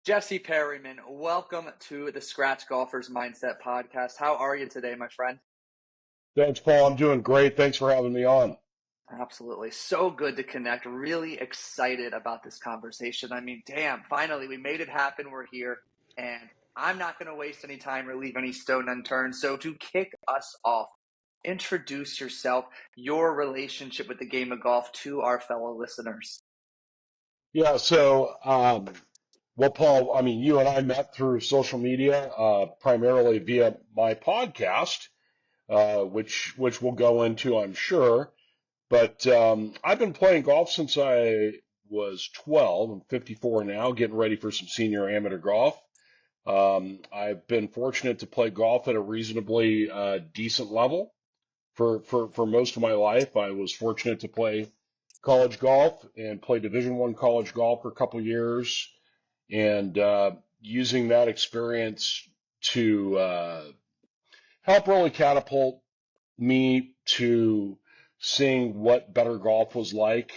Jesse Perryman, welcome to the Scratch Golfer's Mindset Podcast. How are you today, my friend? Thanks, Paul. I'm doing great. Thanks for having me on. Absolutely. So good to connect. Really excited about this conversation. I mean, damn, finally, we made it happen. We're here. And I'm not going to waste any time or leave any stone unturned. So, to kick us off, introduce yourself, your relationship with the game of golf to our fellow listeners. Yeah, well, Paul, I mean, you and I met through social media, primarily via my podcast, which we'll go into, I'm sure. But I've been playing golf since I was 12. I'm 54 now, getting ready for some senior amateur golf. I've been fortunate to play golf at a reasonably decent level for most of my life. I was fortunate to play college golf and play Division I college golf for a couple of years, and using that experience to help really catapult me to seeing what better golf was like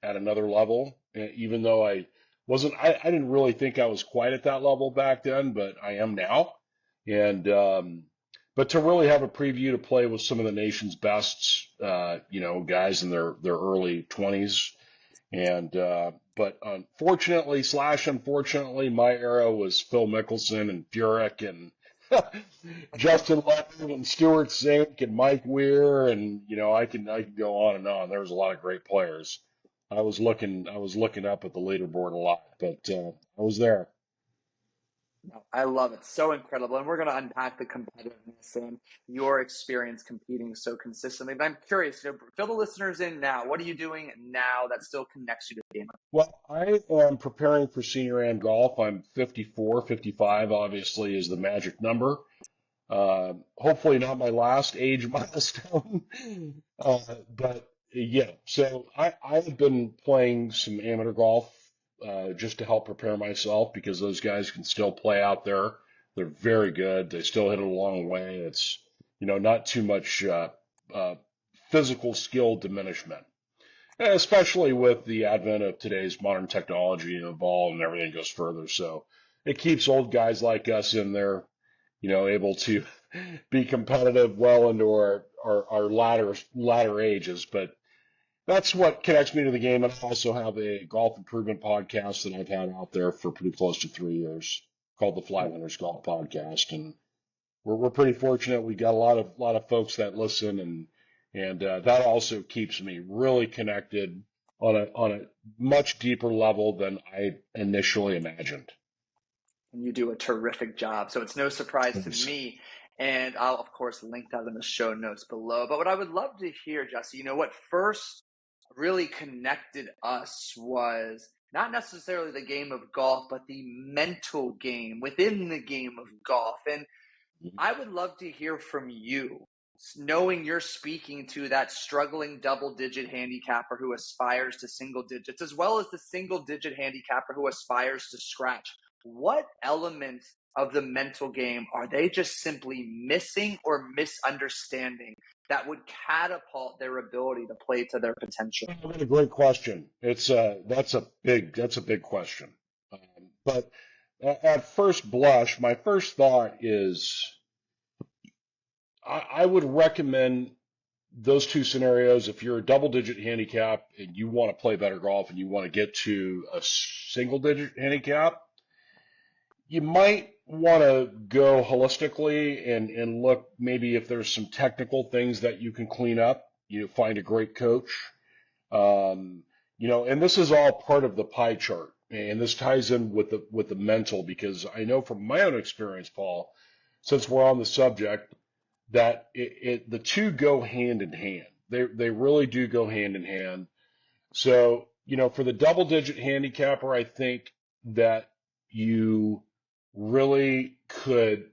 at another level. Even though I didn't really think I was quite at that level back then, but I am now. And but to really have a preview to play with some of the nation's best, guys in their early 20s. And but unfortunately, my era was Phil Mickelson and Furyk and Justin Leonard and Stuart Zink and Mike Weir, and I can go on and on. There was a lot of great players. I was looking up at the leaderboard a lot, but I was there. No, I love it. So incredible. And we're going to unpack the competitiveness and your experience competing so consistently. But I'm curious, fill the listeners in now. What are you doing now that still connects you to the game? Well, I am preparing for senior am golf. I'm 54, 55, obviously, is the magic number. Hopefully not my last age milestone. Uh, but yeah, so I have been playing some amateur golf just to help prepare myself because those guys can still play out there. They're very good. They still hit it a long way. It's, not too much uh, physical skill diminishment, especially with the advent of today's modern technology and the ball and everything goes further. So it keeps old guys like us in there, able to be competitive well into our latter ages. But that's what connects me to the game. And I also have a golf improvement podcast that I've had out there for pretty close to 3 years called the Fly Hunters Golf Podcast. And we're pretty fortunate. We got a lot of folks that listen, and that also keeps me really connected on a much deeper level than I initially imagined. And you do a terrific job. So it's no surprise to Thanks. me. And I'll, of course, link that in the show notes below. But what I would love to hear, Jesse, what first really connected us was not necessarily the game of golf, but the mental game within the game of golf. And I would love to hear from you, knowing you're speaking to that struggling double-digit handicapper who aspires to single digits, as well as the single-digit handicapper who aspires to scratch. What element of the mental game are they just simply missing or misunderstanding that would catapult their ability to play to their potential? That's a great question. That's a big question. But at first blush, my first thought is I would recommend those two scenarios. If you're a double digit handicap and you want to play better golf and you want to get to a single digit handicap, you might want to go holistically and look maybe if there's some technical things that you can clean up. You find a great coach. And this is all part of the pie chart. And this ties in with the mental, because I know from my own experience, Paul, since we're on the subject, that the two go hand in hand. They really do go hand in hand. So, for the double digit handicapper, I think that you really could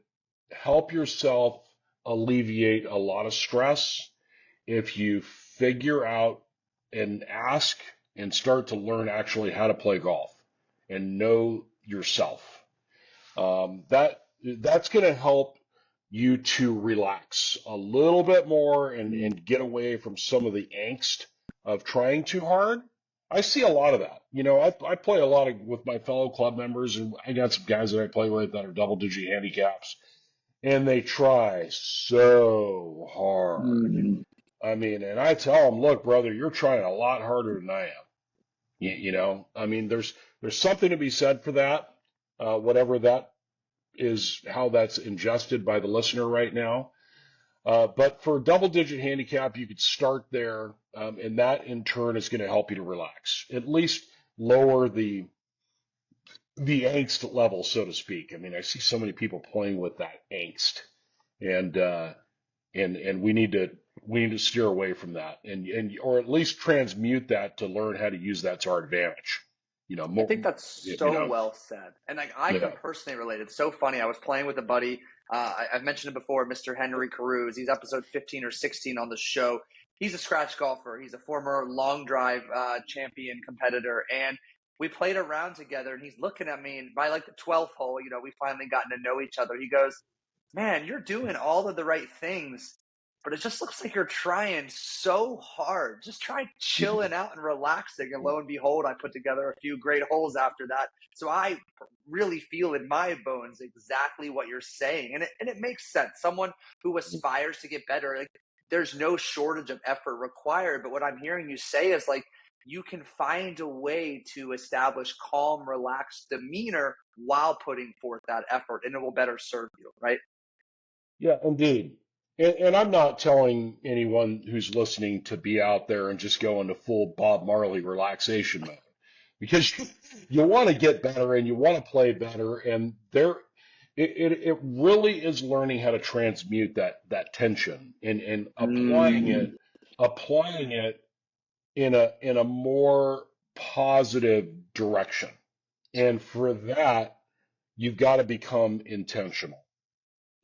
help yourself alleviate a lot of stress if you figure out and ask and start to learn actually how to play golf and know yourself. That's going to help you to relax a little bit more and get away from some of the angst of trying too hard. I see a lot of that. I play a lot with my fellow club members, and I got some guys that I play with that are double-digit handicaps, and they try so hard. Mm. I mean, and I tell them, look, brother, you're trying a lot harder than I am. I mean, there's something to be said for that, whatever that is, how that's ingested by the listener right now. But for a double-digit handicap, you could start there, and that in turn is going to help you to relax, at least lower the angst level, so to speak. I mean, I see so many people playing with that angst, and we need to steer away from that, and or at least transmute that to learn how to use that to our advantage. I More, think that's so well said. And like I can yeah, personally relate. It's so funny. I was playing with a buddy. I've mentioned it before, Mr. Henry Carews. He's episode 15 or 16 on the show. He's a scratch golfer. He's a former long drive champion competitor. And we played a round together, and he's looking at me. And by like the 12th hole, we finally gotten to know each other. He goes, man, you're doing all of the right things, but it just looks like you're trying so hard. Just try chilling out and relaxing. And lo and behold, I put together a few great holes after that. So I really feel in my bones exactly what you're saying. And it makes sense. Someone who aspires to get better, like there's no shortage of effort required. But what I'm hearing you say is like, you can find a way to establish calm, relaxed demeanor while putting forth that effort, and it will better serve you, right? yeah, indeed. And I'm not telling anyone who's listening to be out there and just go into full Bob Marley relaxation mode, because you want to get better and you want to play better, and it really is learning how to transmute that tension and Mm. applying it in a more positive direction. And for that, you've got to become intentional.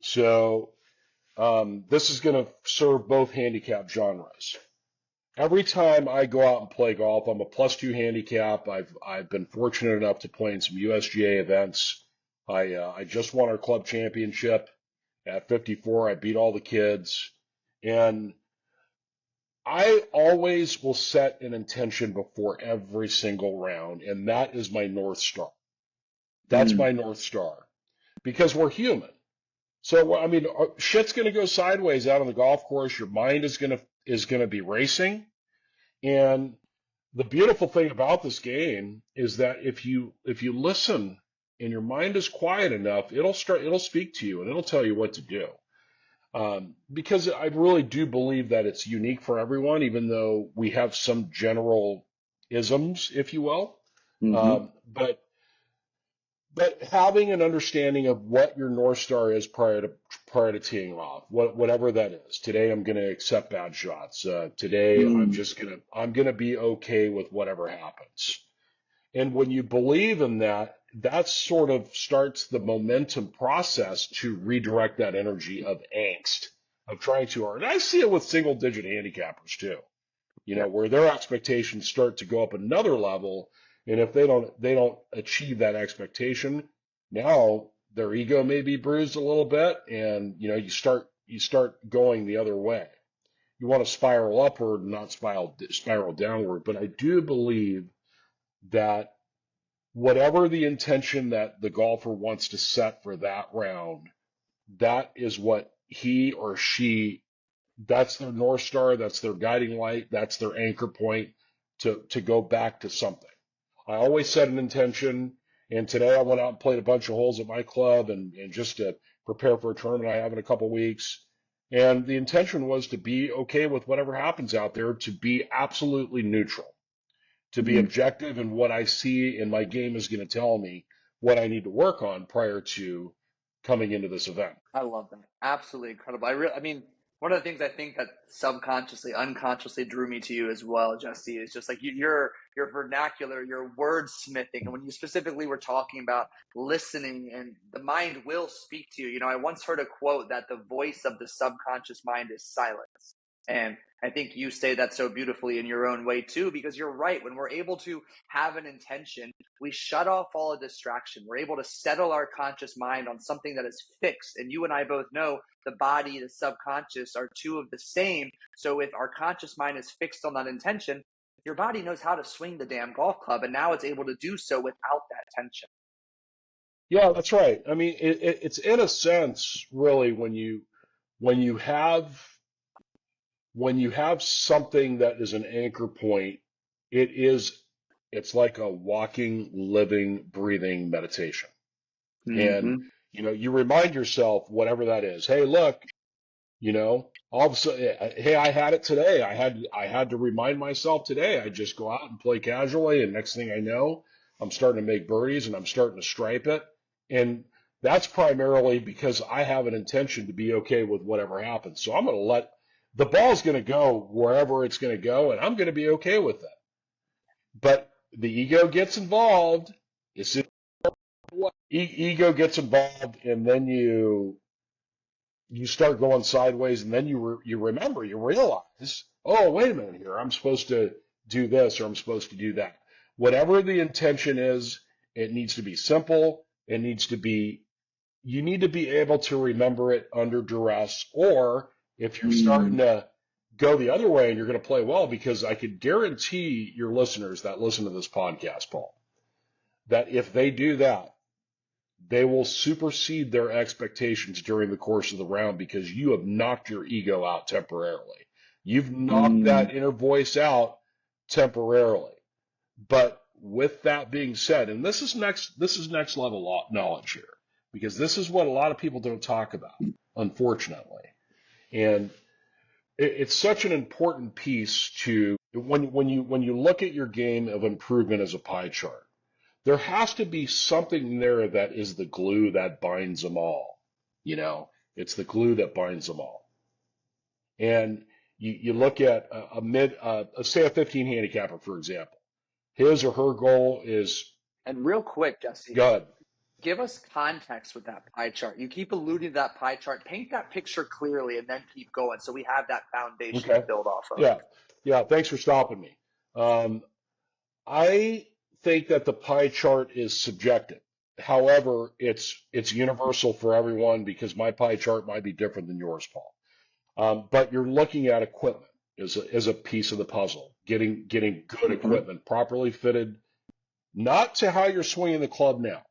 So this is going to serve both handicap genres. Every time I go out and play golf, I'm a +2 handicap. I've been fortunate enough to play in some USGA events. I just won our club championship at 54. I beat all the kids, and I always will set an intention before every single round, and that is my North Star. That's Mm. my North Star because we're human. So I mean, shit's going to go sideways out on the golf course. Your mind is going to be racing, and the beautiful thing about this game is that if you listen and your mind is quiet enough, it'll speak to you and it'll tell you what to do. Because I really do believe that it's unique for everyone, even though we have some general isms, if you will. Hmm. But having an understanding of what your North Star is prior to teeing off, whatever that is. Today I'm going to accept bad shots. Today Mm. I'm gonna be okay with whatever happens. And when you believe in that, that sort of starts the momentum process to redirect that energy of angst, of trying too hard. And I see it with single digit handicappers too, Yeah. where their expectations start to go up another level. And if they don't achieve that expectation, now their ego may be bruised a little bit, and you start going the other way. You want to spiral upward, not spiral downward. But I do believe that whatever the intention that the golfer wants to set for that round, that is what he or she, that's their North Star, that's their guiding light, that's their anchor point to go back to something. I always set an intention, and today I went out and played a bunch of holes at my club and just to prepare for a tournament I have in a couple weeks. And the intention was to be okay with whatever happens out there, to be absolutely neutral, to be Mm. objective in what I see, and my game is going to tell me what I need to work on prior to coming into this event. I love that. Absolutely incredible. I mean, one of the things I think that subconsciously, unconsciously drew me to you as well, Jesse, is just like your vernacular, your wordsmithing, and when you specifically were talking about listening and the mind will speak to you. I once heard a quote that the voice of the subconscious mind is silence, and I think you say that so beautifully in your own way too, because you're right. When we're able to have an intention, we shut off all the distraction. We're able to settle our conscious mind on something that is fixed. And you and I both know the body, the subconscious are two of the same. So if our conscious mind is fixed on that intention, your body knows how to swing the damn golf club, and now it's able to do so without that tension. Yeah, that's right. I mean, it's in a sense, really, when you have when you have something that is an anchor point, it is it's like a walking, living, breathing meditation. And Mm-hmm. you remind yourself whatever that is. Hey, look, all of a sudden, hey, I had it today. I had to remind myself today. I just go out and play casually, and next thing I know, I'm starting to make birdies and I'm starting to stripe it. And that's primarily because I have an intention to be okay with whatever happens. So I'm going to let the ball's going to go wherever it's going to go, and I'm going to be okay with it. But the ego gets involved. It's ego gets involved, and then you start going sideways, and then you remember, you realize, oh, wait a minute here, I'm supposed to do this or I'm supposed to do that. Whatever the intention is, it needs to be simple. You need to be able to remember it under duress, or if you're starting to go the other way and you're going to play well, because I could guarantee your listeners that listen to this podcast, Paul, that if they do that, they will supersede their expectations during the course of the round because you have knocked your ego out temporarily. You've knocked that inner voice out temporarily. But with that being said, and this is next level knowledge here, because this is what a lot of people don't talk about, unfortunately. And it's such an important piece to when you look at your game of improvement as a pie chart. There has to be something there that is the glue that binds them all. It's the glue that binds them all. And you look at say a 15 handicapper, for example. His or her goal is And real quick, Jesse, good. give us context with that pie chart. You keep alluding to that pie chart. Paint that picture clearly and then keep going so we have that foundation to Okay. build off of. Yeah. Yeah. Thanks for stopping me. I think that the pie chart is subjective. However, it's universal for everyone because my pie chart might be different than yours, Paul. But you're looking at equipment as a piece of the puzzle, getting good equipment, properly fitted, not to how you're swinging the club now,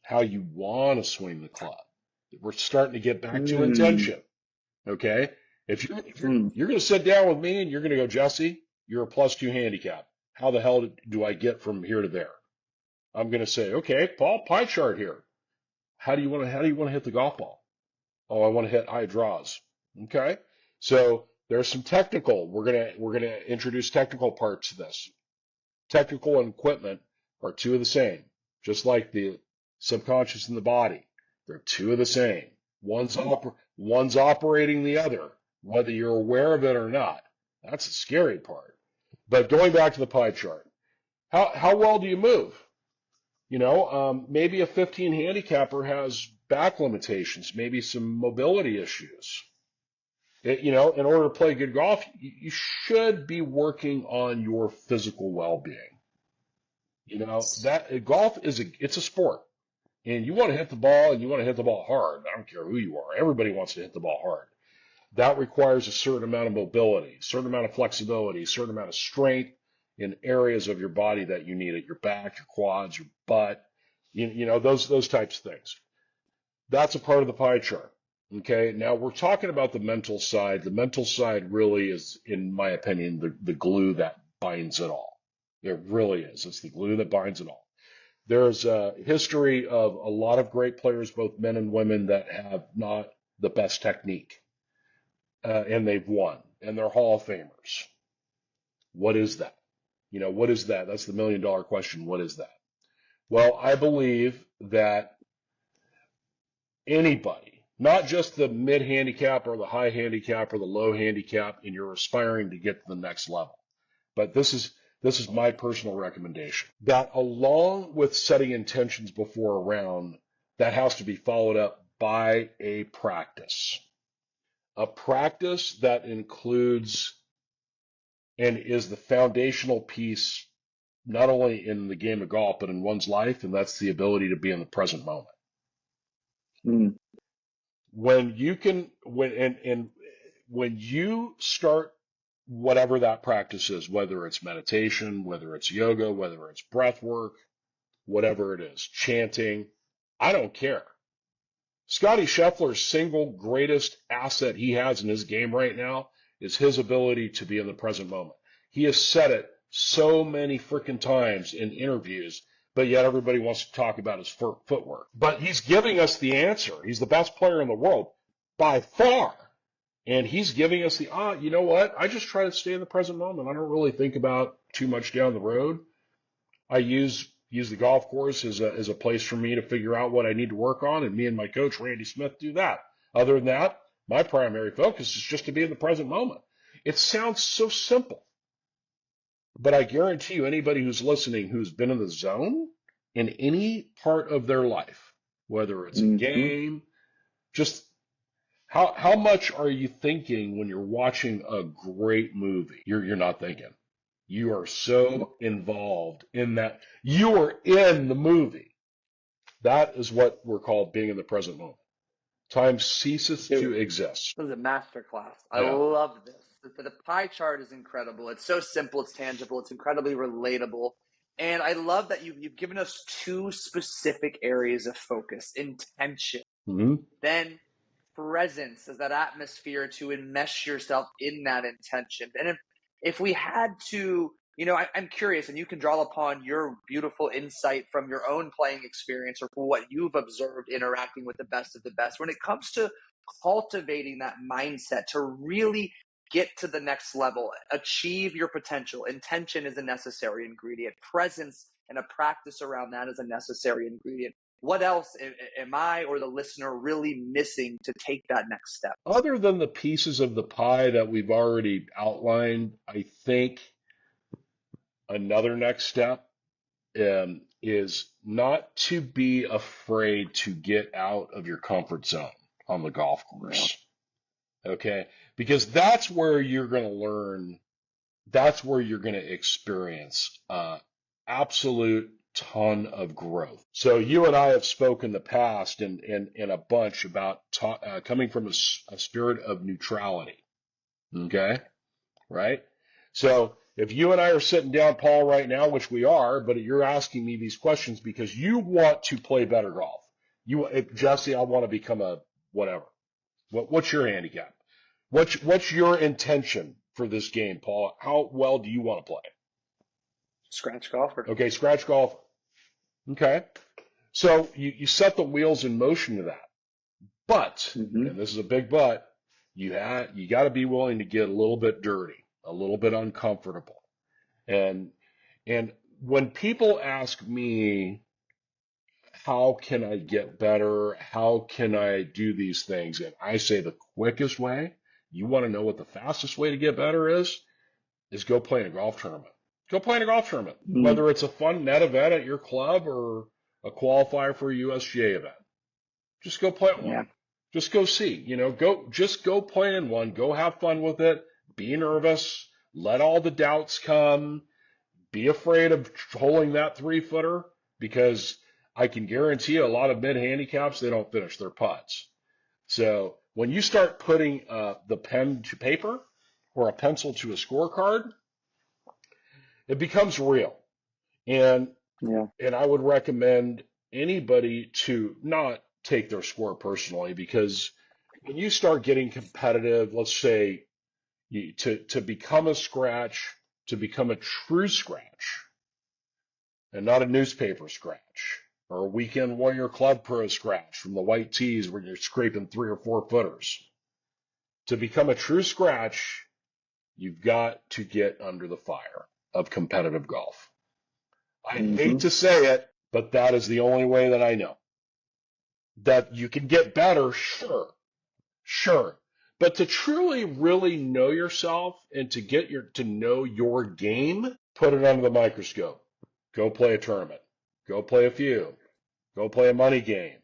how you want to swing the club. We're starting to get back to intention. Okay, if you're going to sit down with me and you're going to go, Jesse, you're a +2 handicap. How the hell do I get from here to there? I'm going to say, okay, Paul, pie chart here. How do you want to hit the golf ball? Oh, I want to hit high draws. Okay. So there's some technical. We're gonna introduce technical parts to this. Technical and equipment are two of the same, just like the subconscious and the body. They're two of the same. One's operating the other, whether you're aware of it or not. That's the scary part. But going back to the pie chart, how well do you move? Maybe a 15 handicapper has back limitations, maybe some mobility issues. In order to play good golf, you should be working on your physical well-being. That golf it's a sport, and you want to hit the ball, and you want to hit the ball hard. I don't care who you are. Everybody wants to hit the ball hard. That requires a certain amount of mobility, a certain amount of flexibility, a certain amount of strength in areas of your body that you need it, your back, your quads, your butt, those types of things. That's a part of the pie chart. Okay, now we're talking about the mental side. The mental side really is, in my opinion, the glue that binds it all. It really is. It's the glue that binds it all. There's a history of a lot of great players, both men and women, that have not the best technique, and they've won, and they're Hall of Famers. What is that? What is that? That's the million-dollar question. What is that? Well, I believe that anybody, not just the mid handicap or the high handicap or the low handicap, and you're aspiring to get to the next level. But this is my personal recommendation, that along with setting intentions before a round, that has to be followed up by a practice that includes and is the foundational piece, not only in the game of golf, but in one's life, and that's the ability to be in the present moment. When you can, when you start whatever that practice is, whether it's meditation, whether it's yoga, whether it's breath work, whatever it is, chanting, I don't care. Scotty Scheffler's single greatest asset he has in his game right now is his ability to be in the present moment. He has said it so many freaking times in interviews, but yet everybody wants to talk about his footwork. But he's giving us the answer. He's the best player in the world by far. And he's giving us the, you know what? I just try to stay in the present moment. I don't really think about too much down the road. I use the golf course as a place for me to figure out what I need to work on, and me and my coach, Randy Smith, do that. Other than that, my primary focus is just to be in the present moment. It sounds so simple, but I guarantee you anybody who's listening who's been in the zone in any part of their life, whether it's a game, just how much are you thinking when you're watching a great movie? You're not thinking. You are so involved in that. You are in the movie. That is what we're called being in the present moment. Time ceases to exist. This is a masterclass. I love this. The pie chart is incredible. It's so simple. It's tangible. It's incredibly relatable. And I love that you've given us two specific areas of focus: intention, then presence as that atmosphere to enmesh yourself in that intention. And if we had to, I'm curious, and you can draw upon your beautiful insight from your own playing experience or what you've observed interacting with the best of the best. When it comes to cultivating that mindset to really get to the next level, achieve your potential, intention is a necessary ingredient. Presence and a practice around that is a necessary ingredient. What else am I or the listener really missing to take that next step? Other than the pieces of the pie that we've already outlined, I think another next step is not to be afraid to get out of your comfort zone on the golf course. Okay? Because that's where you're going to learn, that's where you're going to experience absolute ton of growth. So you and I have spoken in the past in a bunch about coming from a spirit of neutrality. Okay? Right? So if you and I are sitting down, Paul, right now, which we are, but you're asking me these questions because you want to play better golf. Jesse, I want to become a whatever. What's your handicap? What's your intention for this game, Paul? How well do you want to play? Scratch golfer. Okay, scratch golfer. Okay. So you set the wheels in motion to that. But, and this is a big but, you got to be willing to get a little bit dirty, a little bit uncomfortable. And when people ask me, how can I get better? How can I do these things? And I say the quickest way, you want to know what the fastest way to get better is go play in a golf tournament. Go play in a golf tournament, whether it's a fun net event at your club or a qualifier for a USGA event. Just go play one. Just go see, just go play in one. Go have fun with it. Be nervous. Let all the doubts come. Be afraid of holding that 3-footer because I can guarantee you a lot of mid-handicaps, they don't finish their putts. So when you start putting the pen to paper or a pencil to a scorecard, it becomes real. And I would recommend anybody to not take their score personally, because when you start getting competitive, let's say to become a scratch, to become a true scratch, and not a newspaper scratch or a Weekend Warrior Club Pro scratch from the white tees where you're scraping 3 or 4 footers. To become a true scratch, you've got to get under the fire of competitive golf. I hate to say it, but that is the only way that I know. That you can get better, sure. But to truly, really know yourself and to know your game, put it under the microscope. Go play a tournament. Go play a few. Go play a money game.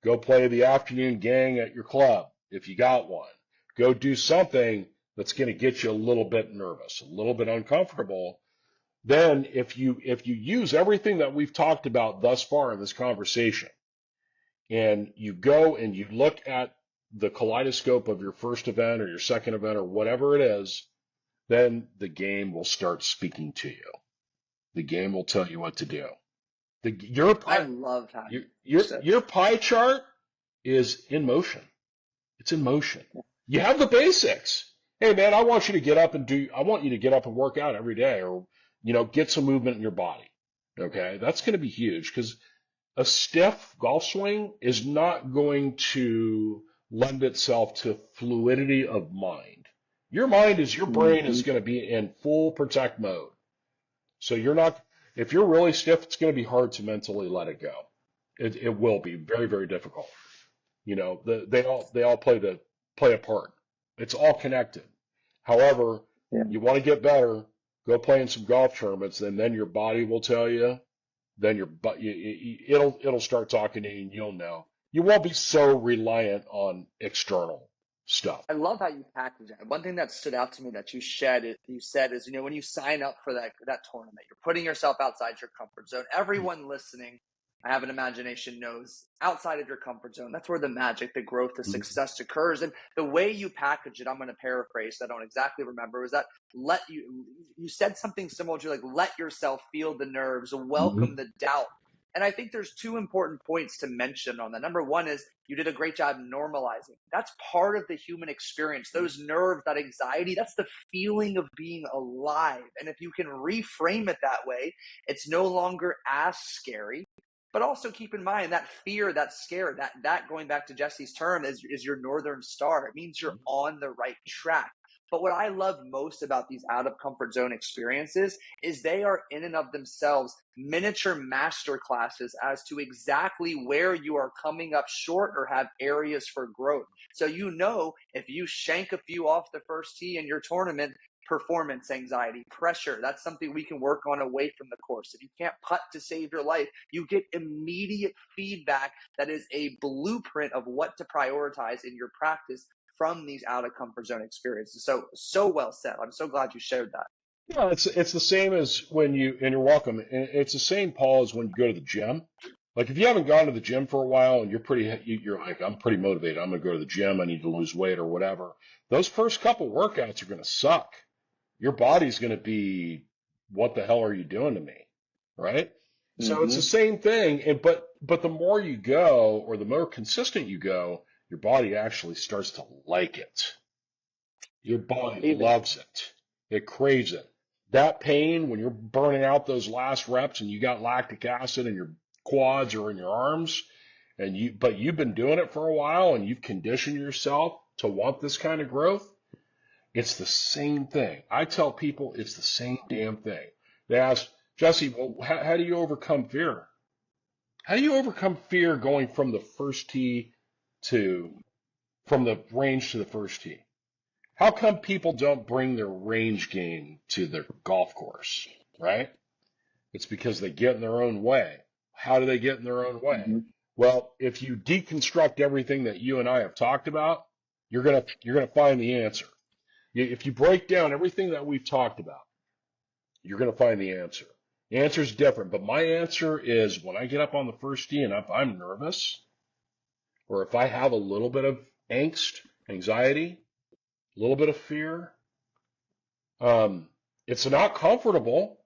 Go play the afternoon gang at your club if you got one. Go do something that's going to get you a little bit nervous, a little bit uncomfortable. Then if you use everything that we've talked about thus far in this conversation, and you go and you look at the kaleidoscope of your first event or your second event or whatever it is, then the game will start speaking to you. The game will tell you what to do. I love how you said Your pie chart is in motion. It's in motion. You have the basics. Hey man, I want you to get up and work out every day, or, get some movement in your body. Okay. That's going to be huge, because a stiff golf swing is not going to lend itself to fluidity of mind. Your brain is going to be in full protect mode. So if you're really stiff, it's going to be hard to mentally let it go. It will be very, very difficult. They all play a part. It's all connected. However, Yeah. you want to get better, go play in some golf tournaments, and then your body will tell you. Then it'll start talking to you, and you'll know. You won't be so reliant on external stuff. I love how you package it. One thing that stood out to me that you said is, when you sign up for that tournament, you're putting yourself outside your comfort zone. Everyone listening, I have an imagination, knows outside of your comfort zone, that's where the magic, the growth, the success occurs. And the way you package it, I'm going to paraphrase, I don't exactly remember, was that you said something similar to like, let yourself feel the nerves, welcome the doubt. And I think there's two important points to mention on that. Number one is you did a great job normalizing. That's part of the human experience. Those nerves, that anxiety, that's the feeling of being alive. And if you can reframe it that way, it's no longer as scary. But also keep in mind that fear, that scare, that going back to Jesse's term is your northern star. It means you're on the right track. But what I love most about these out of comfort zone experiences is they are in and of themselves miniature master classes as to exactly where you are coming up short or have areas for growth. So if you shank a few off the first tee in your tournament, performance anxiety, pressure, that's something we can work on away from the course. If you can't putt to save your life, you get immediate feedback that is a blueprint of what to prioritize in your practice from these out of comfort zone experiences. So well said. I'm so glad you shared that. Yeah, it's the same as and you're welcome. It's the same, Paul, as when you go to the gym. Like if you haven't gone to the gym for a while and you're like, I'm pretty motivated. I'm going to go to the gym. I need to lose weight or whatever. Those first couple workouts are going to suck. Your body's going to be, what the hell are you doing to me? Right? So it's the same thing. But the more you go, or the more consistent you go, your body actually starts to like it. Your body loves it. It craves it. That pain when you're burning out those last reps and you got lactic acid in your quads or in your arms, but you've been doing it for a while and you've conditioned yourself to want this kind of growth. It's the same thing. I tell people it's the same damn thing. They ask, Jesse, well, how do you overcome fear? How do you overcome fear going from the from the range to the first tee? How come people don't bring their range game to their golf course, right? It's because they get in their own way. How do they get in their own way? Well, if you deconstruct everything that you and I have talked about, you're gonna find the answer. If you break down everything that we've talked about, you're gonna find the answer. The answer is different, but my answer is when I get up on the first tee and if I'm nervous, or if I have a little bit of angst, anxiety, a little bit of fear, it's not comfortable,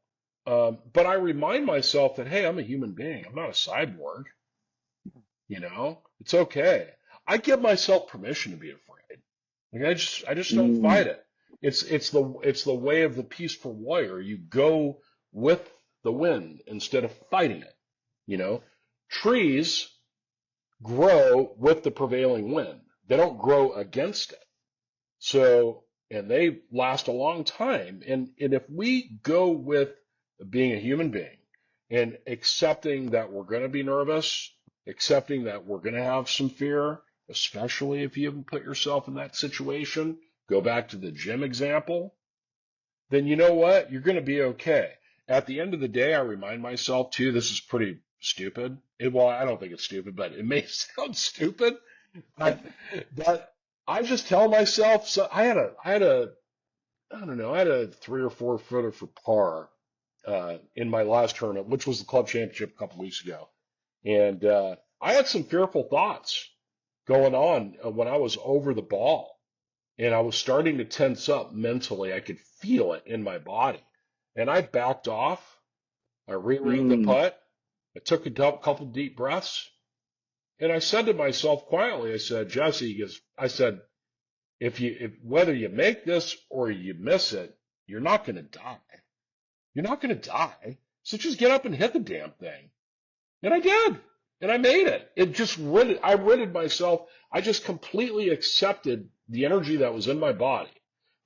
but I remind myself that, hey, I'm a human being. I'm not a cyborg. It's okay. I give myself permission to be afraid. Like I just don't fight it. It's the way of the peaceful warrior. You go with the wind instead of fighting it. Trees grow with the prevailing wind. They don't grow against it. So, and they last a long time. And if we go with being a human being and accepting that we're going to be nervous, accepting that we're going to have some fear, especially if you haven't put yourself in that situation, go back to the gym example, then you know what? You're going to be okay. At the end of the day, I remind myself too, this is pretty stupid. Well, I don't think it's stupid, but it may sound stupid. But I just tell myself, so I had a 3 or 4 footer for par in my last tournament, which was the club championship a couple weeks ago. And I had some fearful thoughts going on when I was over the ball. and I was starting to tense up mentally. I could feel it in my body. And I backed off. I rearranged the Mm. putt. I took a couple deep breaths. And I said to myself quietly, I said, Jesse, I said, whether you make this or you miss it, you're not going to die. You're not going to die. So just get up and hit the damn thing. And I did. And I made it. I ridded myself. I just completely accepted the energy that was in my body.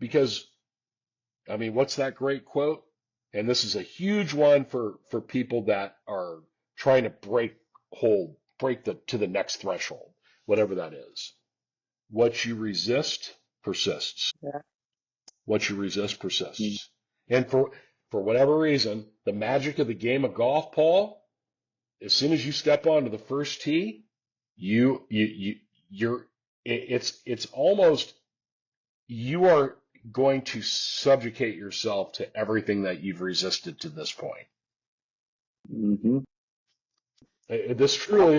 Because, I mean, what's that great quote? And this is a huge one for people that are trying to to the next threshold, whatever that is. What you resist persists. Yeah. What you resist persists. And for whatever reason, the magic of the game of golf, Paul, as soon as you step onto the first tee, it's almost, you are going to subjugate yourself to everything that you've resisted to this point. Mm-hmm. This truly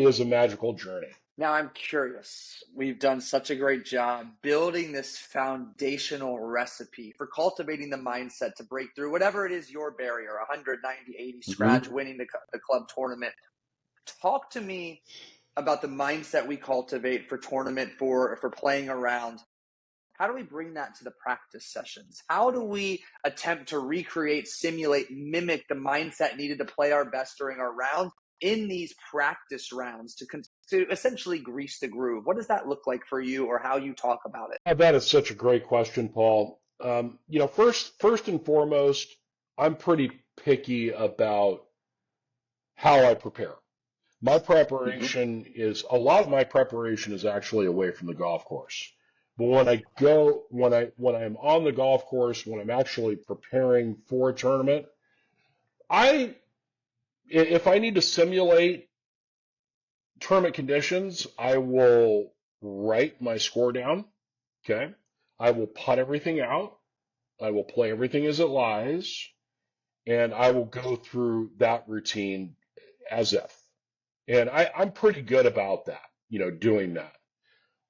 is a magical journey. Now I'm curious. We've done such a great job building this foundational recipe for cultivating the mindset to break through whatever it is your barrier, 190, 80 scratch, winning the club tournament. Talk to me about the mindset we cultivate for tournament, for playing around. How do we bring that to the practice sessions? How do we attempt to recreate, simulate, mimic the mindset needed to play our best during our rounds in these practice rounds to essentially grease the groove? What does that look like for you, or how you talk about it? That is such a great question, Paul. First and foremost, I'm pretty picky about how I prepare. My preparation a lot of my preparation is actually away from the golf course. But when I'm on the golf course, when I'm actually preparing for a tournament, if I need to simulate tournament conditions, I will write my score down. Okay. I will putt everything out. I will play everything as it lies, and I will go through that routine as if. And I'm pretty good about that, doing that.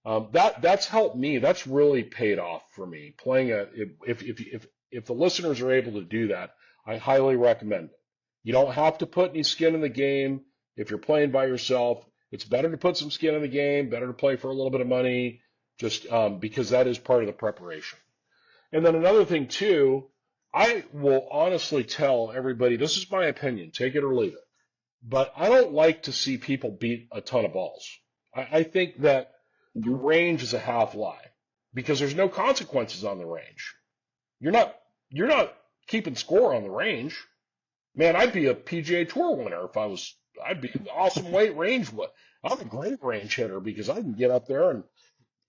That's helped me. That's really paid off for me. If the listeners are able to do that, I highly recommend it. You don't have to put any skin in the game. If you're playing by yourself, it's better to put some skin in the game, better to play for a little bit of money, just because that is part of the preparation. And then another thing too, I will honestly tell everybody, this is my opinion, take it or leave it, but I don't like to see people beat a ton of balls. I think that the range is a half lie because there's no consequences on the range. You're not keeping score on the range. Man, I'd be a PGA Tour winner I'd be an awesome weight range. I'm a great range hitter because I can get up there and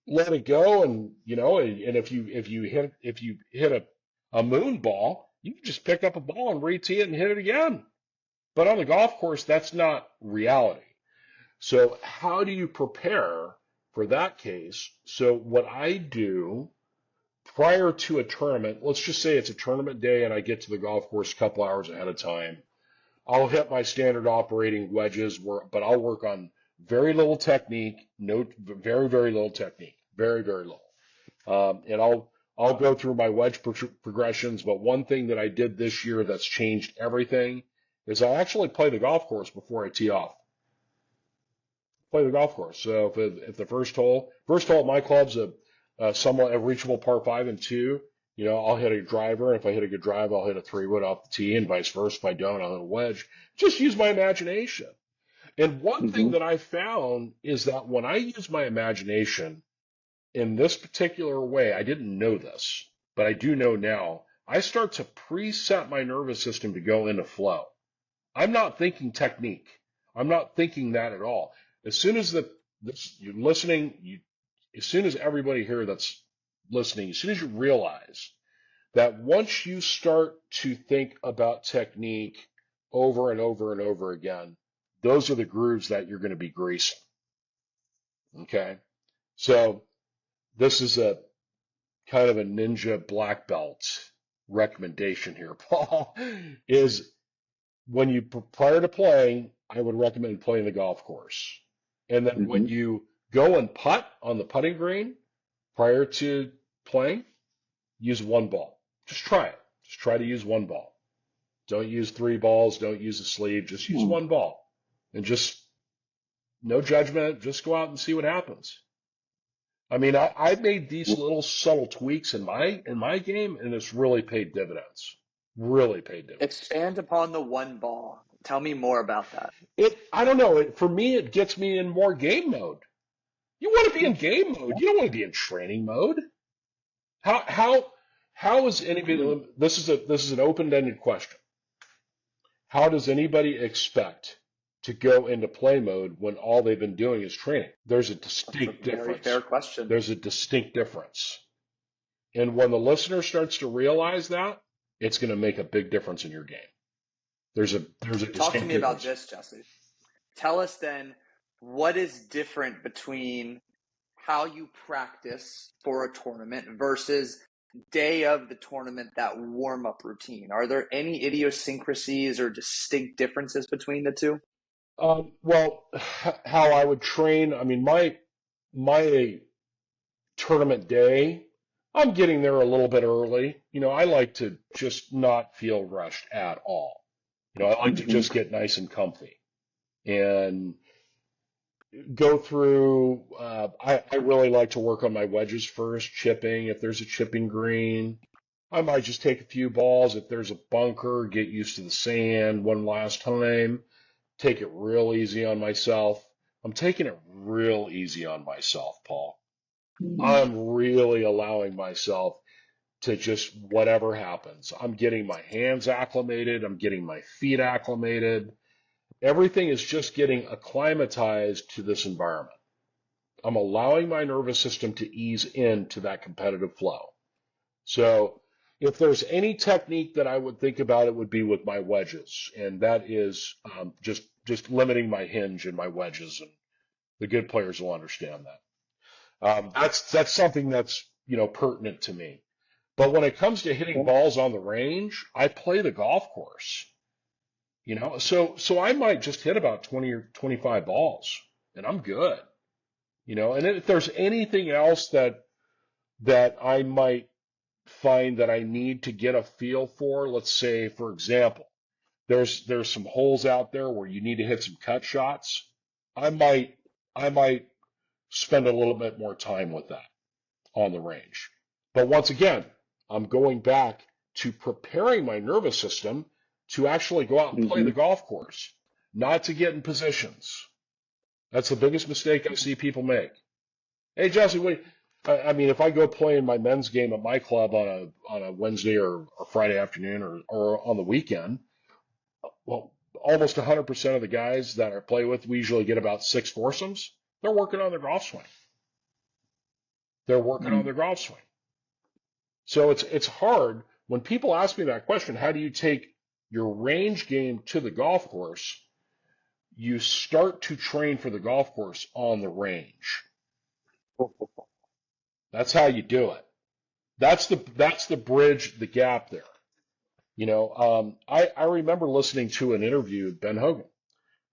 let it go, and and if you hit a moon ball, you can just pick up a ball and re-tee it and hit it again. But on the golf course, that's not reality. So how do you prepare for that case? So what I do prior to a tournament, let's just say it's a tournament day and I get to the golf course a couple hours ahead of time. I'll hit my standard operating wedges, but I'll work on very little technique, very, very little technique, very, very little. And I'll go through my wedge progressions. But one thing that I did this year that's changed everything is I actually play the golf course before I tee off. Play the golf course. So if the first hole at my club's a somewhat reachable par 5 and 2, I'll hit a driver. If I hit a good drive, I'll hit a 3-wood off the tee, and vice versa. If I don't, I'll hit a wedge. Just use my imagination. And one thing that I found is that when I use my imagination in this particular way, I didn't know this, but I do know now, I start to preset my nervous system to go into flow. I'm not thinking technique. I'm not thinking that at all. As soon as you're listening, as soon as everybody here that's listening, as soon as you realize that once you start to think about technique over and over and over again, those are the grooves that you're going to be greasing. Okay? So this is a kind of a ninja black belt recommendation here, Paul, is prior to playing, I would recommend playing the golf course. And then when you go and putt on the putting green, prior to playing, use one ball. Just try it. Just try to use one ball. Don't use three balls. Don't use a sleeve. Just use one ball. And just no judgment. Just go out and see what happens. I mean, I made these little subtle tweaks in my game, and it's really paid dividends. Really paid dividends. Expand upon the one ball. Tell me more about that. I don't know. For me, it gets me in more game mode. You want to be in game mode. You don't want to be in training mode. How is anybody? This is an open-ended question. How does anybody expect to go into play mode when all they've been doing is training? There's a distinct difference. Very fair question. There's a distinct difference. And when the listener starts to realize that, it's going to make a big difference in your game. There's a distinct Talk to me about difference. this, Jesse. Tell us then, what is different between how you practice for a tournament versus day of the tournament, that warm-up routine? Are there any idiosyncrasies or distinct differences between the two? Well, how I would train, I mean, my tournament day, I'm getting there a little bit early. I like to just not feel rushed at all. I like to just get nice and comfy and go through. I really like to work on my wedges first, chipping. If there's a chipping green, I might just take a few balls. If there's a bunker, get used to the sand one last time. Take it real easy on myself. I'm taking it real easy on myself, Paul. I'm really allowing myself to just whatever happens. I'm getting my hands acclimated. I'm getting my feet acclimated. Everything is just getting acclimatized to this environment. I'm allowing my nervous system to ease into that competitive flow. So if there's any technique that I would think about, it would be with my wedges, and that is just limiting my hinge and my wedges, and the good players will understand that. That's something that's pertinent to me. But when it comes to hitting balls on the range, I play the golf course. So I might just hit about 20 or 25 balls, and I'm good. And if there's anything else that I might find that I need to get a feel for, let's say, for example, there's some holes out there where you need to hit some cut shots. I might spend a little bit more time with that on the range. But once again, I'm going back to preparing my nervous system to actually go out and play the golf course, not to get in positions. That's the biggest mistake I see people make. Hey, Jesse, I mean, if I go play in my men's game at my club on a Wednesday or Friday afternoon or on the weekend, well, almost 100% of the guys that I play with, we usually get about 6 foursomes. They're working on their golf swing. So it's hard when people ask me that question, how do you take your range game to the golf course? You start to train for the golf course on the range. That's how you do it. That's the bridge, the gap there. I remember listening to an interview with Ben Hogan.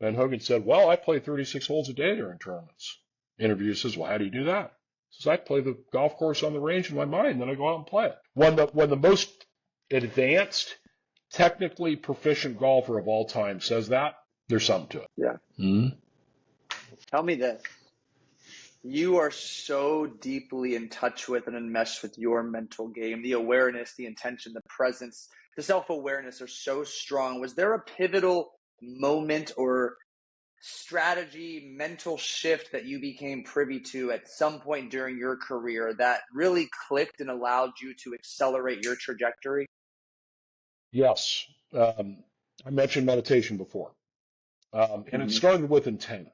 Ben Hogan said, well, I play 36 holes a day during tournaments. Interviewer says, well, how do you do that? He says, I play the golf course on the range in my mind, then I go out and play it. When the most advanced, technically proficient golfer of all time says that, there's something to it. Yeah. Mm-hmm. Tell me this. You are so deeply in touch with and enmeshed with your mental game. The awareness, the intention, the presence, the self-awareness are so strong. Was there a pivotal moment or strategy, mental shift that you became privy to at some point during your career that really clicked and allowed you to accelerate your trajectory? Yes. I mentioned meditation before. And it started with intent.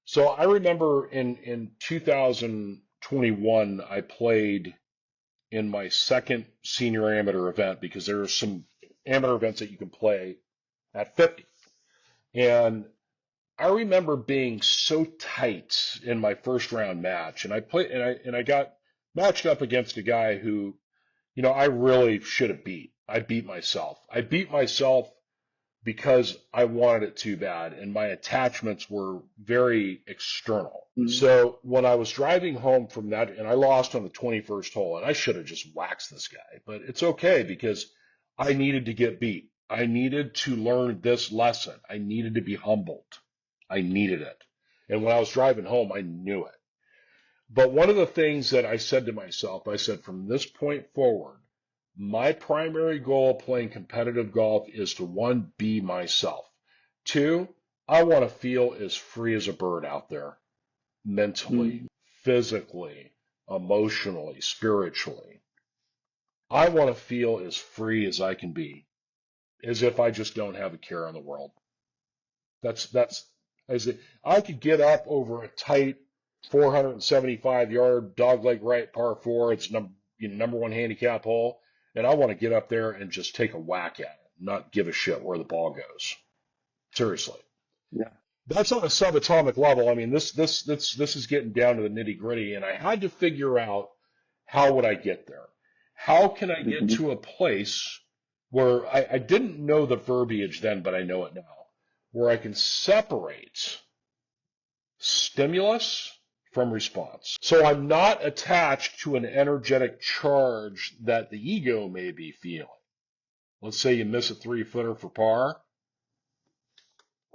So I remember in 2021, I played in my second senior amateur event because there are some amateur events that you can play at 50. And I remember being so tight in my first round match, and I got matched up against a guy who, I really should have beat. I beat myself because I wanted it too bad, and my attachments were very external. Mm-hmm. So when I was driving home from that, and I lost on the 21st hole, and I should have just waxed this guy, but it's okay because I needed to get beat. I needed to learn this lesson. I needed to be humbled. I needed it. And when I was driving home, I knew it. But one of the things that I said to myself, I said, from this point forward, my primary goal of playing competitive golf is to, one, be myself. Two, I want to feel as free as a bird out there, mentally, physically, emotionally, spiritually. I want to feel as free as I can be, as if I just don't have a care in the world. I could get up over a tight 475-yard dogleg right par four. It's number one handicap hole. And I want to get up there and just take a whack at it, not give a shit where the ball goes. Seriously. Yeah. That's on a subatomic level. I mean, this is getting down to the nitty gritty, and I had to figure out, how would I get there? How can I get to a place where I didn't know the verbiage then, but I know it now, where I can separate stimulus from response. So I'm not attached to an energetic charge that the ego may be feeling. Let's say you miss a 3-footer for par.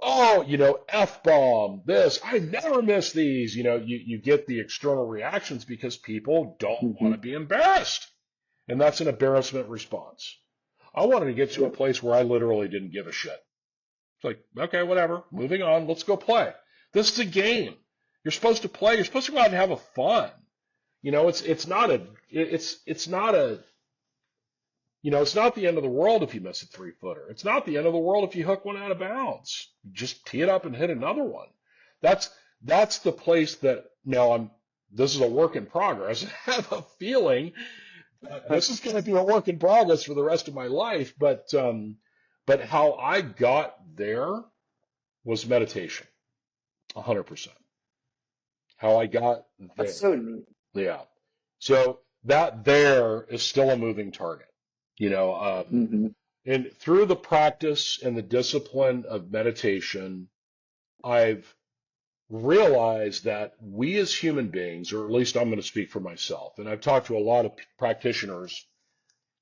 Oh, F-bomb, this, I never miss these. You get the external reactions because people don't want to be embarrassed. And that's an embarrassment response. I wanted to get to a place where I literally didn't give a shit. It's like, okay, whatever, moving on, let's go play. This is a game. You're supposed to play. You're supposed to go out and have a fun. It's not the end of the world if you miss a 3-footer. It's not the end of the world if you hook one out of bounds. Just tee it up and hit another one. That's the place that now this is a work in progress. I have a feeling this is going to be a work in progress for the rest of my life. But how I got there was meditation. 100%. How I got there. That's so neat. Yeah. So that there is still a moving target, and through the practice and the discipline of meditation, I've realized that we as human beings, or at least I'm going to speak for myself, and I've talked to a lot of practitioners.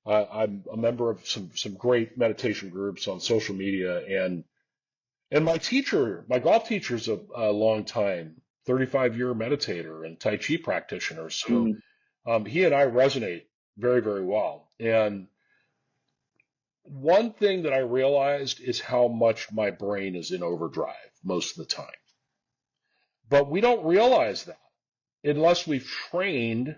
I'm a member of some great meditation groups on social media, and my golf teacher's a long time, 35-year meditator and Tai Chi practitioner. So he and I resonate very, very well. And one thing that I realized is how much my brain is in overdrive most of the time. But we don't realize that unless we've trained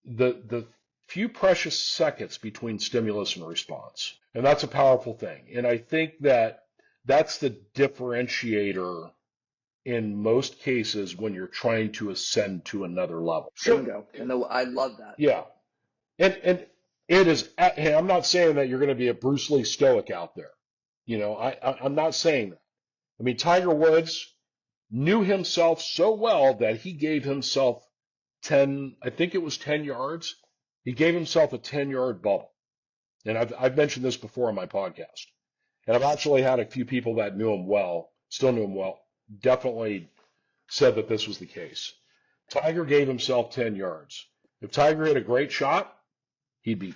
the few precious seconds between stimulus and response. And that's a powerful thing. And I think that's the differentiator in most cases when you're trying to ascend to another level. Bingo. And I love that. Yeah. And it is, hey, I'm not saying that you're going to be a Bruce Lee stoic out there. I'm not saying that. I mean, Tiger Woods knew himself so well that he gave himself 10 yards. He gave himself a 10-yard bubble. And I've mentioned this before on my podcast. And I've actually had a few people that knew him well, still knew him well, definitely said that this was the case. Tiger gave himself 10 yards. If Tiger hit a great shot, he'd be,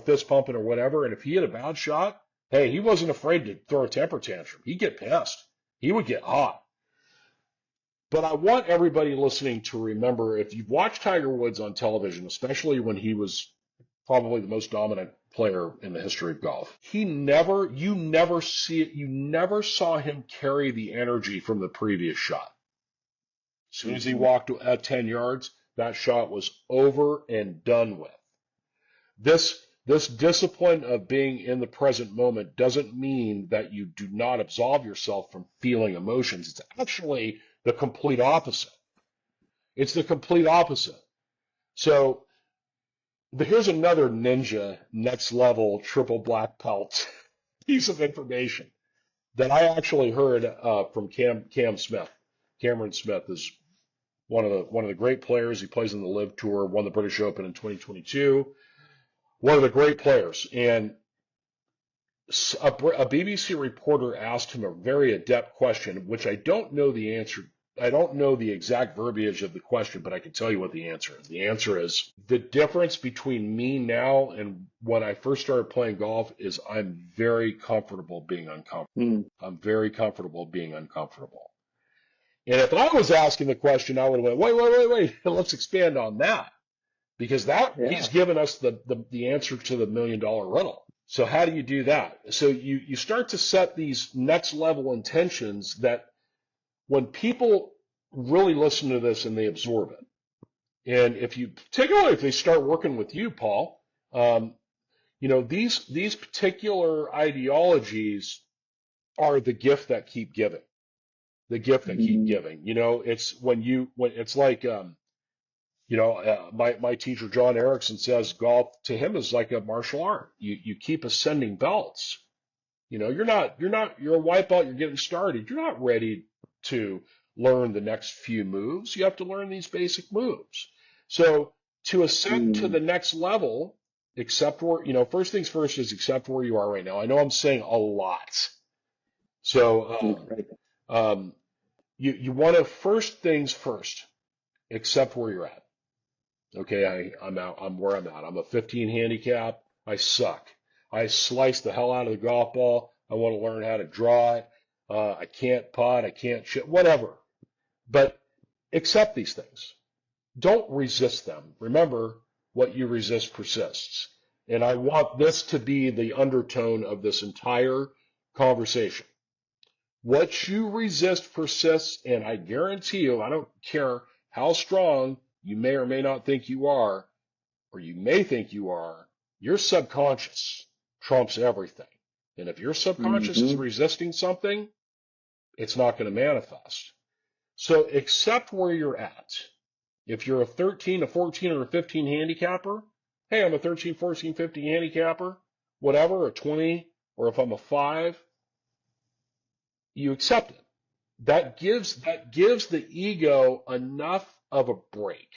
fist pumping or whatever. And if he hit a bad shot, hey, he wasn't afraid to throw a temper tantrum. He'd get pissed. He would get hot. But I want everybody listening to remember, if you've watched Tiger Woods on television, especially when he was probably the most dominant player in the history of golf, you never saw him carry the energy from the previous shot. As soon as he walked at 10 yards, that shot was over and done with. This discipline of being in the present moment doesn't mean that you do not absolve yourself from feeling emotions. It's actually the complete opposite. It's the complete opposite. So here's another ninja, next level, triple black belt piece of information that I actually heard from Cam Smith. Cameron Smith is one of the great players. He plays in the Live Tour, won the British Open in 2022. One of the great players. And a BBC reporter asked him a very adept question, which I don't know the answer. I don't know the exact verbiage of the question, but I can tell you what the answer is. The answer is the difference between me now and when I first started playing golf is I'm very comfortable being uncomfortable. Mm. I'm very comfortable being uncomfortable. And if I was asking the question, I would have went, wait, let's expand on that. Because that he's Yeah. given us the answer to the $1 million riddle. So how do you do that? So you start to set these next level intentions that when people really listen to this and they absorb it, and if you particularly if they start working with you, Paul, these particular ideologies are the gift that keep giving, the gift that keep giving. It's when it's like my teacher John Erickson says golf to him is like a martial art. You keep ascending belts. You're a white belt. You're getting started. You're not ready to learn the next few moves. You have to learn these basic moves. So to ascend to the next level, accept where first things first is accept where you are right now. I know I'm saying a lot. So Right. you want to first things first, accept where you're at. Okay, I'm out. I'm where I'm at. I'm a 15 handicap. I suck. I slice the hell out of the golf ball. I want to learn how to draw it. I can't putt. I can't chip. Whatever. But accept these things. Don't resist them. Remember, what you resist persists. And I want this to be the undertone of this entire conversation. What you resist persists, and I guarantee you, I don't care how strong you may or may not think you are, or you may think you are, your subconscious trumps everything. And if your subconscious is resisting something, it's not going to manifest. So accept where you're at. If you're a 13, a 14, or a 15 handicapper, hey, I'm a 13, 14, 15 handicapper, whatever, a 20, or if I'm a 5, you accept it. That gives the ego enough of a break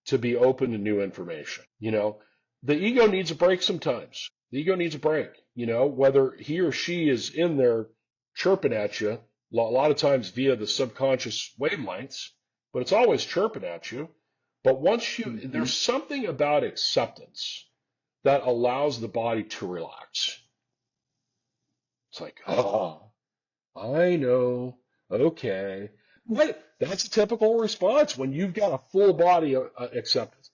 to be open to new information. The ego needs a break sometimes. The ego needs a break, whether he or she is in there chirping at you, a lot of times via the subconscious wavelengths, but it's always chirping at you. But there's something about acceptance that allows the body to relax. It's like, oh, I know. Okay. That's a typical response when you've got a full body acceptance.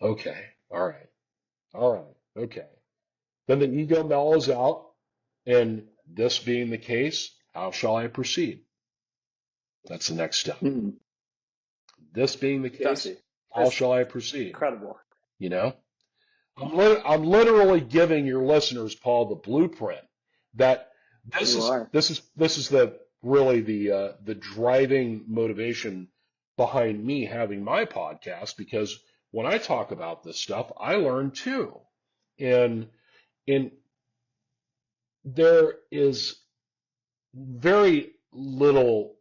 Okay. All right. All right. Okay. Then the ego mellows out, and this being the case, how shall I proceed? That's the next step. This being the case, Jesse, how shall I proceed? incredible. I'm literally giving your listeners, Paul, the blueprint that this is the driving motivation behind me having my podcast, because when I talk about this stuff, I learn too. And there is very little,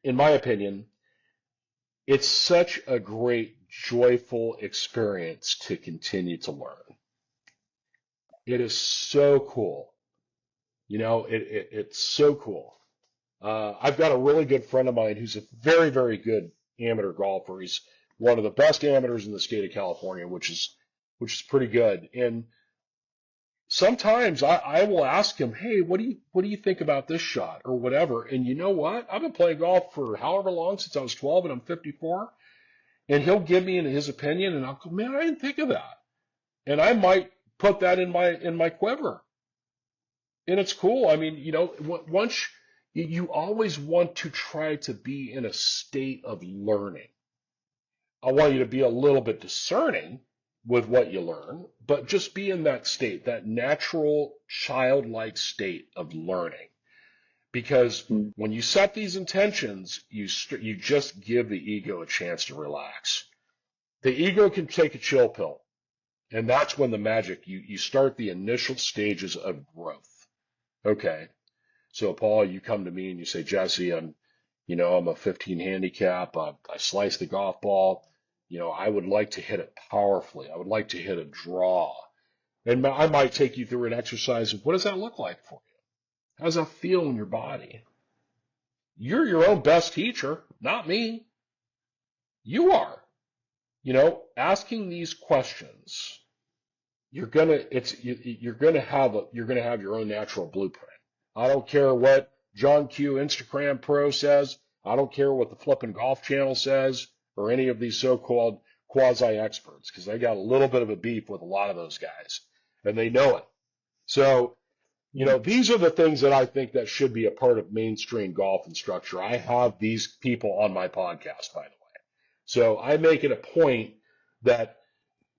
in my opinion, it's such a great, joyful experience to continue to learn. It is so cool. It's so cool. I've got a really good friend of mine who's a very, very good amateur golfer. He's one of the best amateurs in the state of California, which is pretty good. And sometimes I will ask him, hey, what do you think about this shot or whatever? And you know what? I've been playing golf for however long, since I was 12, and I'm 54. And he'll give me his opinion, and I'll go, man, I didn't think of that. And I might put that in my quiver. And it's cool. I mean, once you always want to try to be in a state of learning. I want you to be a little bit discerning with what you learn, but just be in that state, that natural childlike state of learning. Because when you set these intentions, you just give the ego a chance to relax. The ego can take a chill pill, and that's when the magic, you start the initial stages of growth. Okay. So Paul, you come to me and you say, Jesse, I'm a 15 handicap. I slice the golf ball. I would like to hit it powerfully. I would like to hit a draw. And I might take you through an exercise of what does that look like for you? How does that feel in your body? You're your own best teacher, not me. You are. Asking these questions, you're gonna have your own natural blueprint. I don't care what John Q Instagram Pro says. I don't care what the Flippin' Golf Channel says or any of these so-called quasi-experts, because they got a little bit of a beef with a lot of those guys, and they know it. So, these are the things that I think that should be a part of mainstream golf instructor. I have these people on my podcast, by the way. So I make it a point that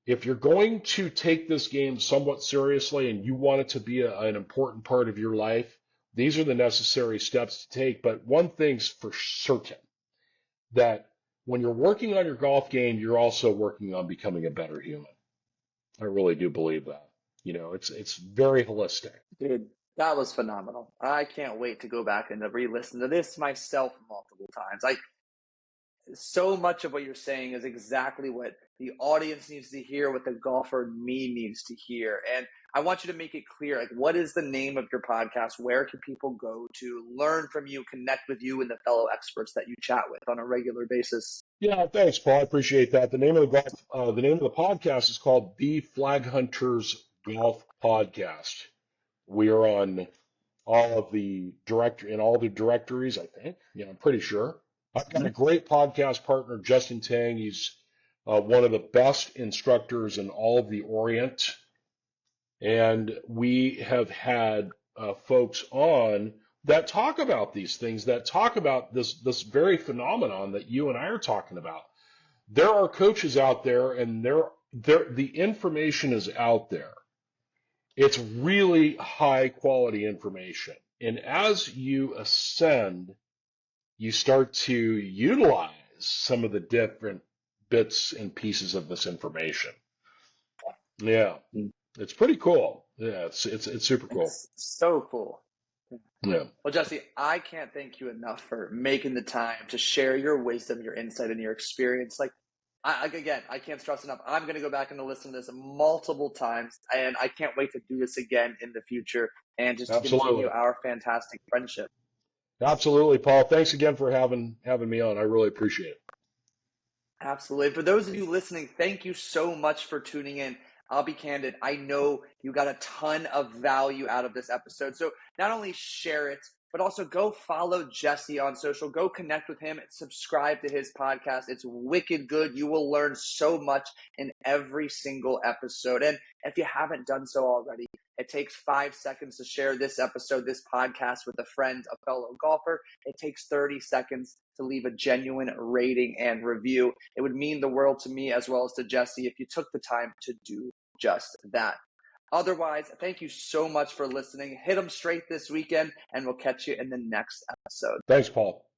if you're going to take this game somewhat seriously and you want it to be an important part of your life, these are the necessary steps to take. But one thing's for certain, that when you're working on your golf game, you're also working on becoming a better human. I really do believe that. It's very holistic. Dude, that was phenomenal. I can't wait to go back and to re-listen to this myself multiple times. So much of what you're saying is exactly what the audience needs to hear, what the golfer in me needs to hear. And I want you to make it clear, what is the name of your podcast? Where can people go to learn from you, connect with you and the fellow experts that you chat with on a regular basis? Yeah, thanks, Paul. I appreciate that. The name of the podcast is called The Flag Hunters Golf Podcast. We are on all of the directories, I think. I'm pretty sure. I've got a great podcast partner, Justin Tang. He's one of the best instructors in all of the Orient. And we have had folks on that talk about these things, that talk about this very phenomenon that you and I are talking about. There are coaches out there, and the information is out there. It's really high quality information. And as you ascend, you start to utilize some of the different bits and pieces of this information. Yeah, it's pretty cool. Yeah, it's super cool. It's so cool. Yeah. Well, Jesse, I can't thank you enough for making the time to share your wisdom, your insight, and your experience. Again, I can't stress enough. I'm going to go back and listen to this multiple times, and I can't wait to do this again in the future and just to continue our fantastic friendship. Absolutely, Paul. Thanks again for having me on. I really appreciate it. Absolutely. For those of you listening, thank you so much for tuning in. I'll be candid. I know you got a ton of value out of this episode. So not only share it, but also go follow Jesse on social. Go connect with him and subscribe to his podcast. It's wicked good. You will learn so much in every single episode. And if you haven't done so already, it takes 5 seconds to share this episode, this podcast with a friend, a fellow golfer. It takes 30 seconds to leave a genuine rating and review. It would mean the world to me as well as to Jesse if you took the time to do just that. Otherwise, thank you so much for listening. Hit them straight this weekend, and we'll catch you in the next episode. Thanks, Paul.